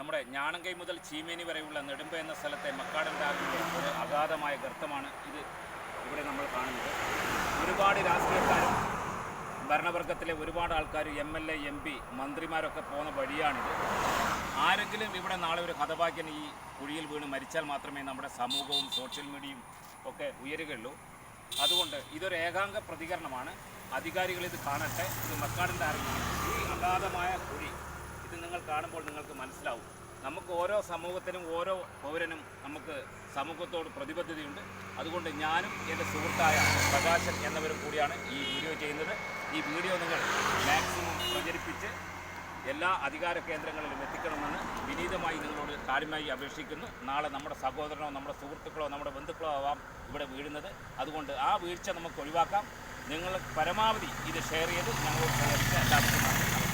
നമ്മുടെ ഞാണങ്കൈ മുതൽ ചീമേനി വരെയുള്ള നെടുമ്പ എന്ന സ്ഥലത്തെ മക്കാടൻ ഡാമിൻ്റെ ഒരു അഗാധമായ ഗർത്തമാണ് ഇത്. ഇവിടെ നമ്മൾ കാണുന്നത് ഒരുപാട് രാഷ്ട്രീയക്കാരും ഭരണവർഗത്തിലെ ഒരുപാട് ആൾക്കാർ, MLA, MP, മന്ത്രിമാരൊക്കെ പോകുന്ന വഴിയാണിത്. ആരെങ്കിലും ഇവിടെ നാളെ ഒരു ഹതഭാഗ്യൻ ഈ കുഴിയിൽ വീണ് മരിച്ചാൽ മാത്രമേ നമ്മുടെ സമൂഹവും സോഷ്യൽ മീഡിയയും ഒക്കെ ഉയരുകയുള്ളൂ. അതുകൊണ്ട് ഇതൊരു ഏകാംഗ പ്രതികരണമാണ്. അധികാരികൾ ഇത് കാണട്ടെ. ഇത് മക്കാടൻ ഡാമിൽ ഈ അഗാധമായ കുഴി ഇത് നിങ്ങൾ കാണുമ്പോൾ നിങ്ങൾക്ക് മനസ്സിലാവും. നമുക്ക് ഓരോ സമൂഹത്തിനും ഓരോ പൗരനും നമുക്ക് സമൂഹത്തോട് പ്രതിബദ്ധതയുണ്ട്. അതുകൊണ്ട് ഞാനും എൻ്റെ സുഹൃത്തായ പ്രകാശൻ എന്നവരും കൂടിയാണ് ഈ വീഡിയോ ചെയ്യുന്നത്. ഈ വീഡിയോ നിങ്ങൾ മാക്സിമം പ്രചരിപ്പിച്ച് എല്ലാ അധികാര കേന്ദ്രങ്ങളിലും എത്തിക്കണമെന്ന് വിനീതമായി നിങ്ങളോട് കാര്യമായി അപേക്ഷിക്കുന്നു. നാളെ നമ്മുടെ സഹോദരനോ നമ്മുടെ സുഹൃത്തുക്കളോ നമ്മുടെ ബന്ധുക്കളോ ആവാം ഇവിടെ വീഴുന്നത്. അതുകൊണ്ട് ആ വീഴ്ച നമുക്ക് ഒഴിവാക്കാം. നിങ്ങൾ പരമാവധി ഇത് ഷെയർ ചെയ്ത് ഞങ്ങളോട് സഹകരിച്ച് എല്ലാവർക്കും